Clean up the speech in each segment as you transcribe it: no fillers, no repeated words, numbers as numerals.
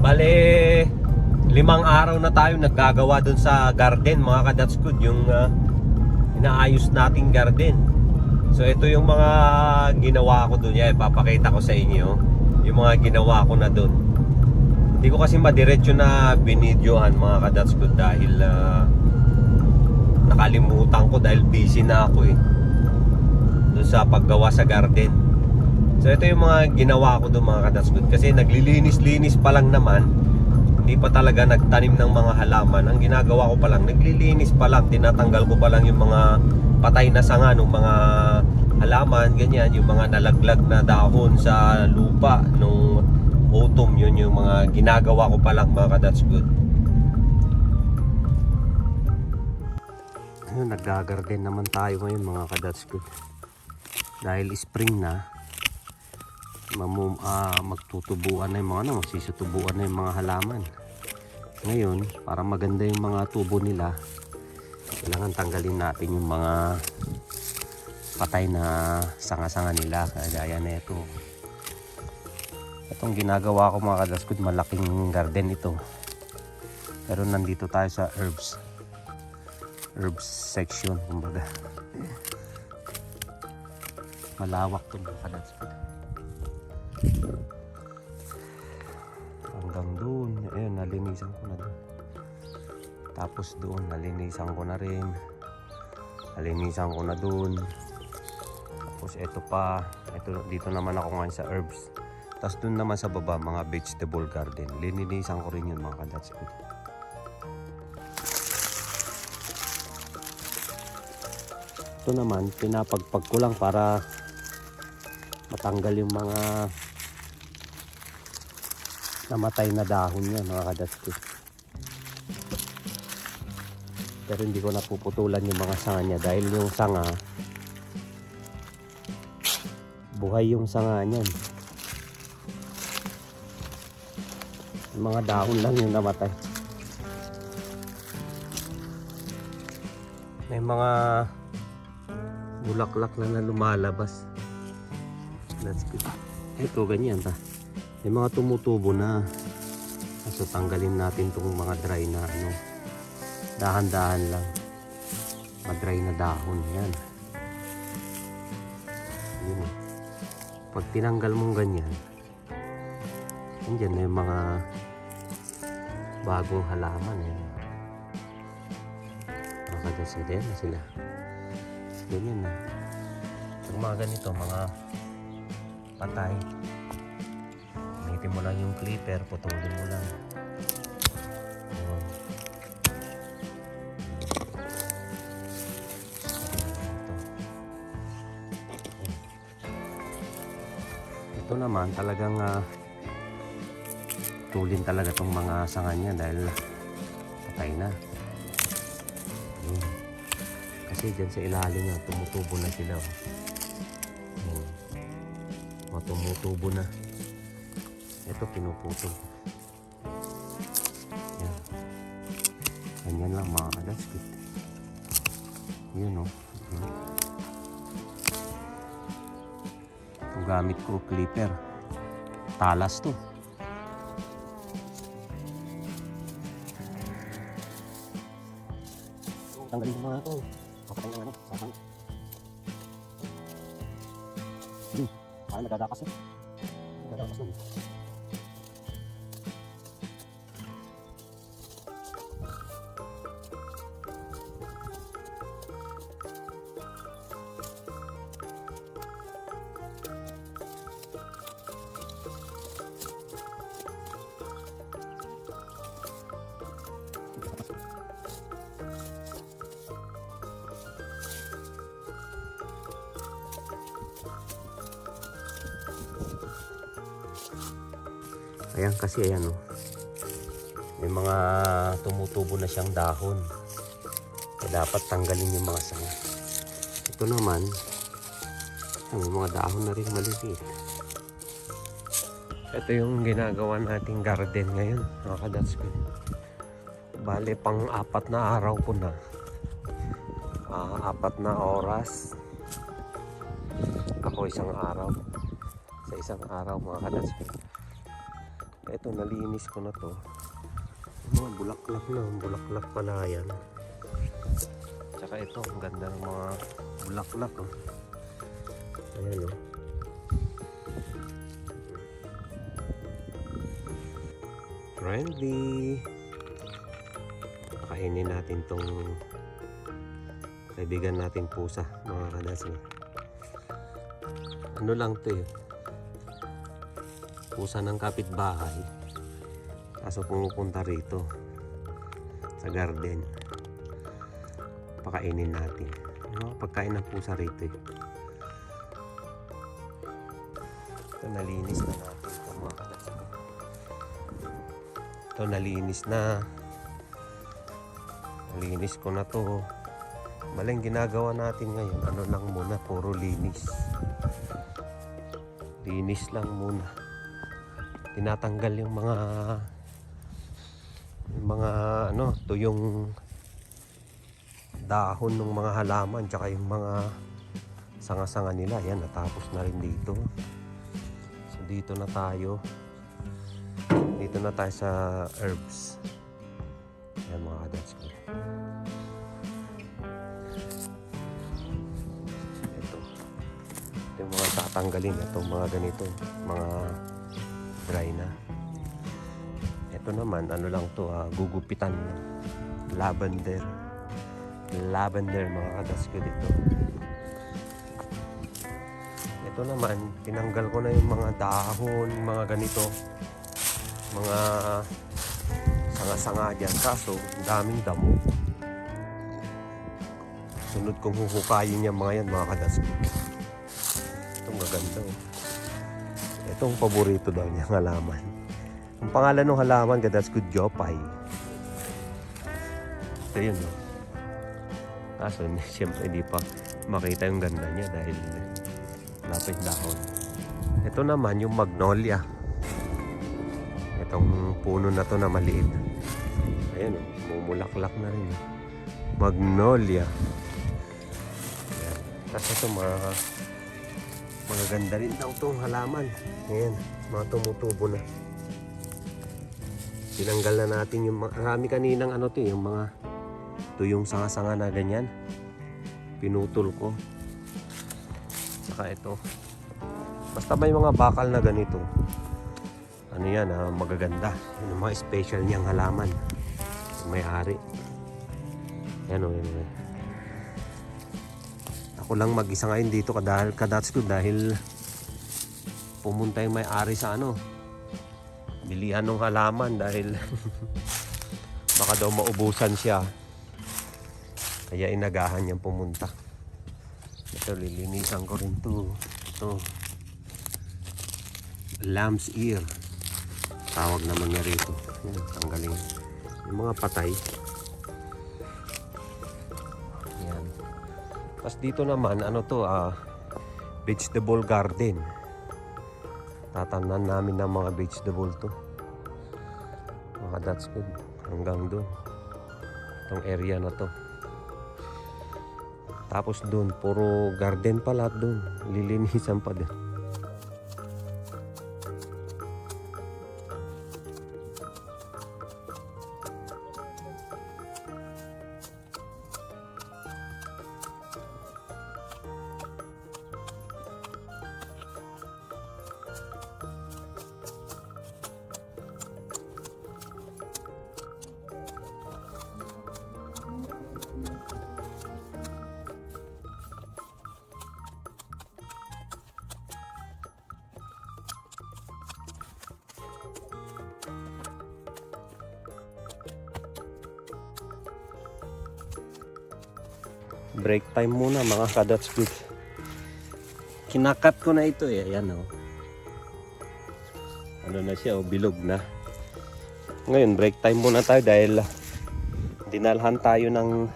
Bale, 5 araw na tayo naggagawa dun sa garden mga ka-Datskud, yung inaayos nating garden. So ito yung mga ginawa ko dun. Yan, papakita ko sa inyo yung mga ginawa ko na dun. Hindi ko kasi madiretso na binidyohan mga ka-Datskud dahil nakalimutan ko dahil busy na ako dun sa paggawa sa garden. So ito yung mga ginawa ko dun mga ka-Datskud, kasi naglilinis-linis pa lang naman. Hindi pa talaga nagtanim ng mga halaman. Ang ginagawa ko pa lang, naglilinis pa lang, tinatanggal ko pa lang yung mga patay na sanga ng mga halaman, ganyan, yung mga nalaglag na dahon sa lupa nung autumn. Yun yung mga ginagawa ko pa lang mga ka-Datskud. Naggagarden naman tayo ngayon mga ka-Datskud. Dahil spring na, magtutubuan na yung mga magsisutubuan na yung mga halaman. Ngayon, para maganda yung mga tubo nila, kailangan tanggalin natin yung mga patay na sanga-sanga nila, kagaya na ito. Itong ginagawa ko mga ka-Datskud, malaking garden ito, pero nandito tayo sa herbs section, kumbaga. Malawak ito mga ka-Datskud. Hanggang doon, ayun, nalinisan ko na doon. Tapos doon, nalinisan ko na rin. Nalinisan ko na doon. Tapos ito pa, dito naman ako ngayon sa herbs. Tapos doon naman sa baba, mga vegetable garden. Lininisan ko rin yun mga ka-Datskud. Ito naman, pinapagpag ko lang para matanggal yung mga namatay na dahon niya mga ka-Datskud. Pero hindi ko napuputulan yung mga sanga niya dahil yung sanga, buhay yung sanga niyan. Yung mga dahon lang yung namatay. May mga bulaklak na lumalabas. That's good. Ito ganyan ta. May mga tumutubo na. So tanggalin natin itong mga dry na dahan-dahan lang. Madry na dahon yan. Yun. Pag tinanggal mong ganyan, andyan na yung mga bagong halaman makadasidin na sila. Ganyan na. Pag mga ganito, mga patay, gamitin mo lang yung clipper, putulin mo lang. Ito naman talagang tulin talaga tong mga sanga niya dahil patay na. Kasi dyan sa ilalim niya tumutubo na sila. Tumutubo na. Ito pinuputol. Yan. Ganyan lang mga ka-Datskud. Yun Ito gamit ko clipper. Talas to. Tanggalin mo mga ito. Kapatay na sasang. Nagdadakas na. Nagdadakas na. Ayan kasi may mga tumutubo na siyang dahon. Kaya dapat tanggalin yung mga sanga. Ito naman, may mga dahon na rin maliliit. Ito yung ginagawa nating garden ngayon mga ka-Datskud. Bale pang-4 na araw ko na. 4 na oras. Ako isang araw. Sa isang araw mga ka-Datskud. Ito, nalinis ko na to. Mga bulaklak na, bulaklak pala yan. Tsaka ito, ang ganda ng mga bulaklak, oh. Ayan, oh. Friendly. Kainin natin tong kaibigan natin pusa, mga kadasmi. Ano lang to eh, pusa ng kapitbahay, kaso pumupunta rito sa garden. Pakainin natin, no? Pagkain ng pusa rito eh. Ito, nalinis na natin ito, mga kadasmi. Ito, nalinis na. Nalinis ko na to. Maling ginagawa natin ngayon, ano lang muna, puro linis. Linis lang muna. Tinatanggal yung mga ano, tuyong dahon ng mga halaman, tsaka yung mga sanga-sanga nila. Yan, natapos na rin dito. So dito na tayo. Dito na tayo sa herbs. Yan, mga kadats ko. Yung mga tatanggalin, itong mga ganito, mga dry na. Ito naman, ano lang to, gugupitan. Lavender, mga kadas ko dito. Ito naman, tinanggal ko na yung mga dahon, mga ganito, mga sanga-sanga dyan, kaso daming damo. Sunod kong huhukayin yung mga yan, mga kadas ko. Maganda, oh. Itong paborito daw niya halaman. Ang pangalan ng halaman, that's good jopay. Ito yun, no? Kaso siyempre hindi pa makita yung ganda niya dahil lapit dahon. Ito naman yung magnolia. Itong puno na to na maliit. Ayan, oh, bumulaklak na rin, oh. Magnolia. Ayan. Kasi ito magaganda rin daw itong halaman. Ayan, mga tumutubo na. Tinanggal na natin yung marami kaninang ano to, yung mga tuyong sanga-sanga na ganyan. Pinutol ko. Saka ito. Basta may mga bakal na ganito. Ano yan, magaganda. Yan yung mga special niyang halaman. May-ari. Yan o, yan. Ako lang mag-isa ngayon dito kadats ko dahil pumunta yung may-ari sa ano, bilihan ng halaman dahil baka daw maubusan siya, kaya inagahan niyang pumunta. Ito, lilinisan ko rin to. Ito, lamb's ear tawag naman niya rito. Tanggalin yung mga patay. Tapos dito naman, ano to, vegetable garden. Tatanan namin ng mga vegetable to. Mga that's good. Hanggang doon. Itong area na to. Tapos doon, puro garden pa lahat doon. Lilinisan pa din. Break time muna, mga kadats good. Kinakat ko na ito eh. Ayan, oh. Ano na siya, oh, bilog na. Ngayon break time muna tayo dahil dinalhan tayo ng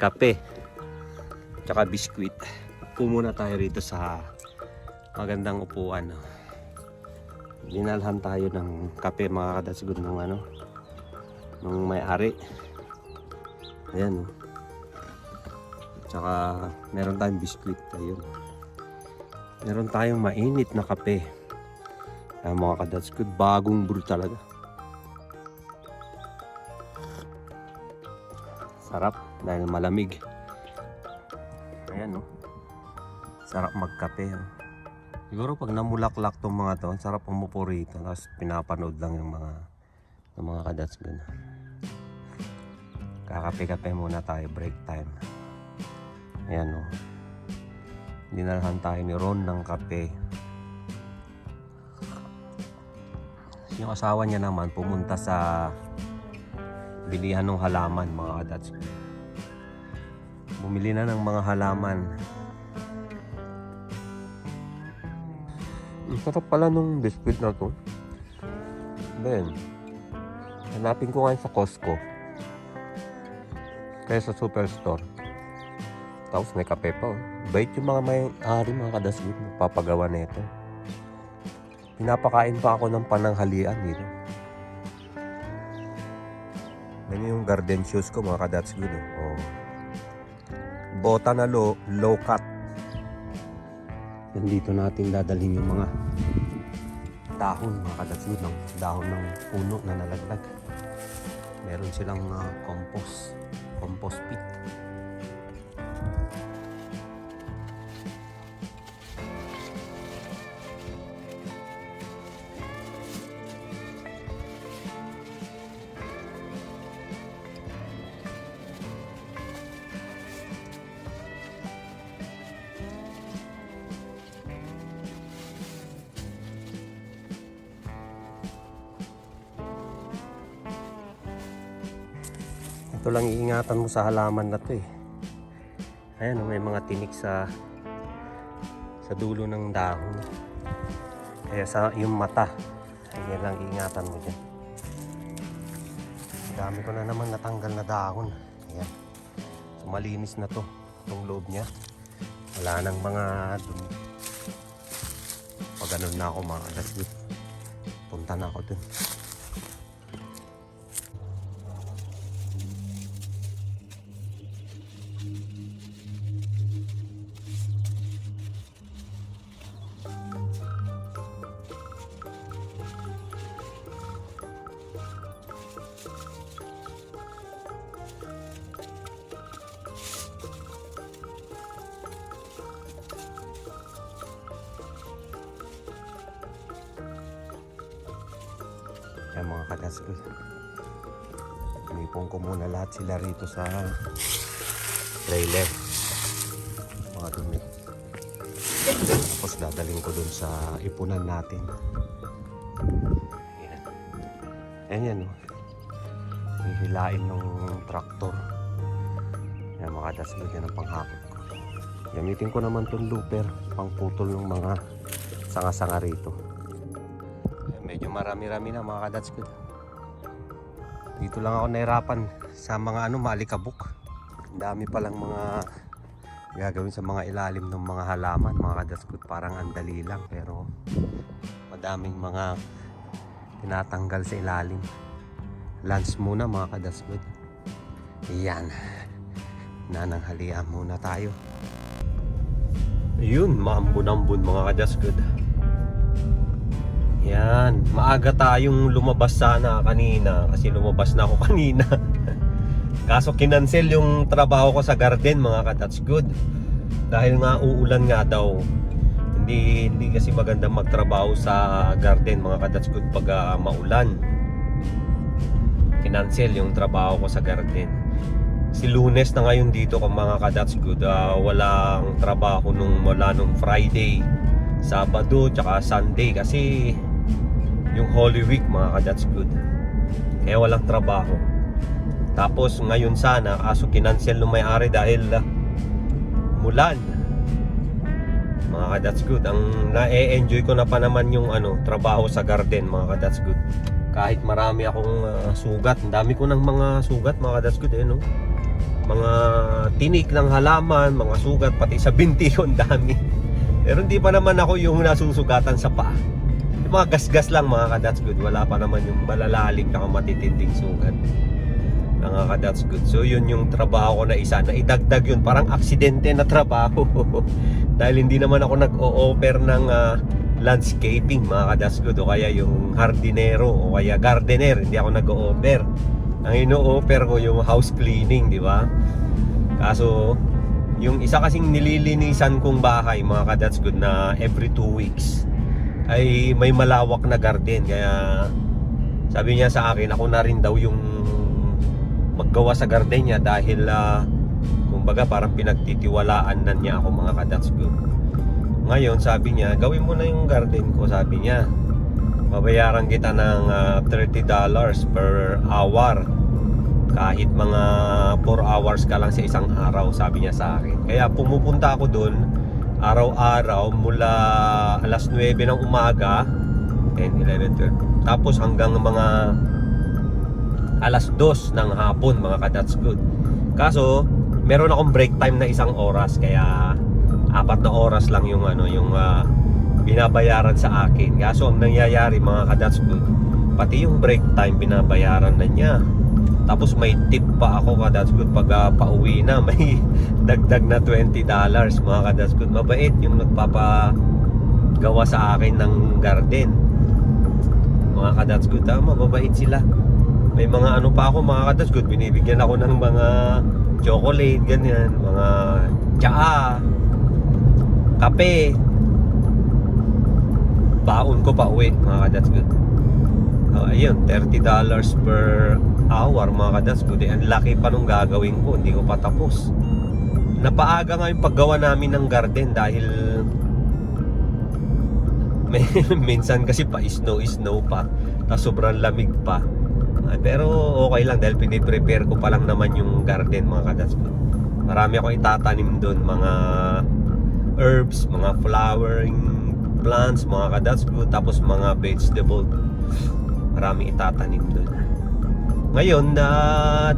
kape tsaka biskwit. Upo muna tayo rito sa magandang upuan, oh. Dinalhan tayo ng kape, mga kadats good, ng ano, ng may-ari. Ayan, oh. Tsaka meron tayong biskwit. Ayun. Meron tayong mainit na kape. Ayan mga ka-that's good, bagong brew talaga. Sarap dahil malamig. Ayan no. Sarap magkape. Oh. Siguro pag namulaklak tong mga to, sarap umupo rito. Tapos pinapanood lang yung mga ka-that's good. Kakape-kape muna tayo, break time. Ayan no. Dinalhan tayo ni Ron ng kape. Yung asawa niya naman pumunta sa bilihan ng halaman mga ka-that's good. Bumili na ng mga halaman. Ang sarap pala nung biscuit na to. Then, hanapin ko ngayon sa Costco. Kaya sa Superstore. Tapos may kape pa. Oh. Bait yung mga may-ari mga ka-that's good. Magpapagawa na ito. Pinapakain pa ako ng pananghalian dito. Yan yung garden shoes ko mga ka-that's good. Oh. Bota na low cut. Yan dito natin dadalhin yung mga dahon mga ka-that's good. Dahon ng puno na nalaglag. Meron silang compost pit. Ito lang iingatan mo sa halaman na to eh. Ayan, may mga tinik sa dulo ng dahon. Kaya sa yung mata, ayan lang iingatan mo dyan. Dami ko na naman natanggal na dahon. Ayan. So, malinis na to. Itong loob niya. Wala nang mga dumi. Pag ganun na ako mga ka-that's good. Punta na ako dun. Ayan mga ka-that's good. Inipon ko muna lahat sila rito sa trailer. Mga dumi. Tapos dadaling ko dun sa ipunan natin. Ayan. Ayan yan. Oh. Hihilain ng traktor. Ayan mga ka-that's good. Yan ang panghakot ko. Gamitin ko naman itong looper. Pangputol ng mga sanga-sanga rito. Medyo marami-rami na mga ka-that's good. Dito lang ako nahirapan sa mga maalikabok. Ang dami palang mga gagawin sa mga ilalim ng mga halaman mga ka-that's good. Parang andali lang pero madaming mga tinatanggal sa ilalim. Lunch muna mga ka-that's good. Ayan. Nananghalian muna tayo. Ayun, maambun-ambun mga ka-that's good. Yan, maaga tayong lumabas sana kanina kasi lumabas na ako kanina. Kaso kinansel yung trabaho ko sa garden mga ka-that's good. Dahil nga uulan nga daw. Hindi kasi maganda magtrabaho sa garden mga ka-that's good pag maulan. Kinansel yung trabaho ko sa garden. Si Lunes na ngayon dito kung mga ka-that's good. Walang trabaho mula nung Friday, Sabado, tsaka Sunday kasi yung Holy Week mga ka-that's good. Kaya walang trabaho. Tapos ngayon sana kaso kinansel ng may-ari dahil mulan. Mga ka-that's good. Ang na-enjoy ko na pa naman yung trabaho sa garden mga ka-that's good. Kahit marami akong sugat. Ang dami ko ng mga sugat mga ka-that's good no? Mga tinik ng halaman, mga sugat pati sa binti ko ang dami. Pero hindi pa naman ako yung nasusugatan sa paa. Mga gas-gas lang mga ka-that's good. Wala pa naman yung malalalim na matitinding sugat. Mga ka-that's good. So yun yung trabaho ko na isa. Na idagdag yun. Parang aksidente na trabaho. Dahil hindi naman ako nag-o-offer ng landscaping mga ka-that's good, o kaya yung hardinero o kaya gardener. Hindi ako nag-o-offer. Ang ino-offer ko yung house cleaning, di ba? Kaso yung isa kasing nililinisan kong bahay mga ka-that's good na every 2 weeks ay may malawak na garden. Kaya sabi niya sa akin, ako na rin daw yung maggawa sa garden niya dahil kumbaga parang pinagtitiwalaan na niya ako mga ka-that's good. Ngayon sabi niya, gawin mo na yung garden ko, sabi niya. Babayaran kita ng $30 per hour. Kahit mga 4 hours ka lang sa isang araw, sabi niya sa akin. Kaya pumupunta ako doon araw-araw mula alas 9 ng umaga, 10, 11, 12, tapos hanggang mga alas 2 ng hapon mga ka-that's good. Kaso meron akong break time na 1 oras, kaya 4 na oras lang yung binabayaran sa akin. Kaso ang nangyayari mga ka-that's good, pati yung break time binabayaran na niya. Tapos may tip pa ako ka-that's good pag pauwi na, may dagdag na $20 mga ka-that's good. Mabait yung nagpapagawa sa akin ng garden mga ka-that's good. Mababait sila. May mga ano pa ako mga ka-that's good, binibigyan ako ng mga chocolate, ganyan, mga tsaa, kape, baon ko pa uwi mga ka-that's good. Ayun, $30 per hour mga ka-that's good. Ang laki pa nung gagawin ko, hindi ko pa tapos. Napaaga nga yung paggawa namin ng garden dahil minsan kasi pa snow pa, tapos sobrang lamig pa. Pero okay lang dahil piniprepare ko pa lang naman yung garden mga ka-that's good. Marami akong itatanim doon, mga herbs, mga flowering plants mga ka-that's good, tapos mga vegetable. Maraming itatanim doon. Ngayon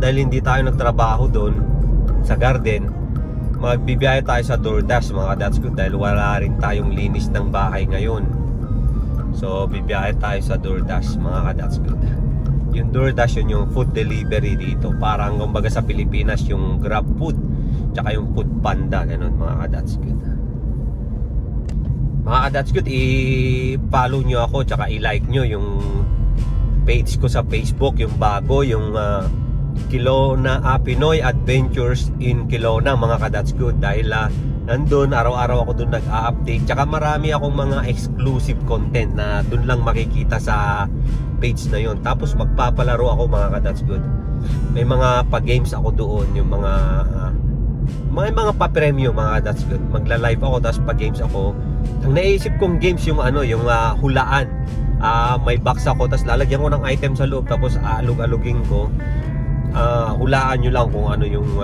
dahil hindi tayo nagtrabaho doon sa garden, magbibiyahe tayo sa DoorDash mga ka-that's good dahil wala rin tayong linis ng bahay ngayon. So bibiyahe tayo sa DoorDash mga ka-that's good. Yung DoorDash, yun yung food delivery dito. Parang kumbaga sa Pilipinas yung Grab Food tsaka yung Food Panda, ganun mga ka-that's good. Mga ka-that's good, i-follow nyo ako tsaka i-like nyo yung page ko sa Facebook, yung bago, yung Kelowna, Pinoy Adventures in Kelowna mga ka-that's good. Dahil nandun, araw-araw ako dun nag-a-update. Tsaka marami akong mga exclusive content na dun lang makikita sa page na yon. Tapos magpapalaro ako mga ka-that's good. May mga pa-games ako doon, yung mga pa-premyo mga ka-that's good. Magla-live ako tapos pa-games ako. Ang naisip kong games yung yung hulaan. May box ako tapos lalagyan ko ng item sa loob tapos aalog-alugin ko. Hulaan nyo lang kung ano yung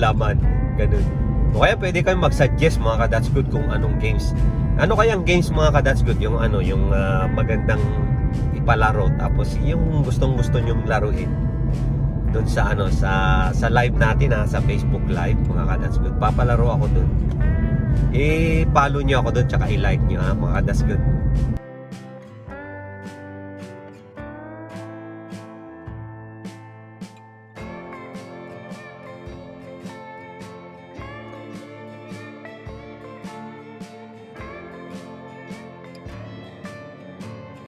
laman, ganun. O kaya pwede kayo mag-suggest mga ka-that's good kung anong games. Ano kayang games mga ka-that's good? Yung yung magandang ipalaro, tapos yung gustong-gusto nyong laruin doon sa sa live natin sa Facebook Live mga ka-that's good. Papalaro ako doon. I-follow nyo ako doon tsaka i-like nyo mga ka-that's good.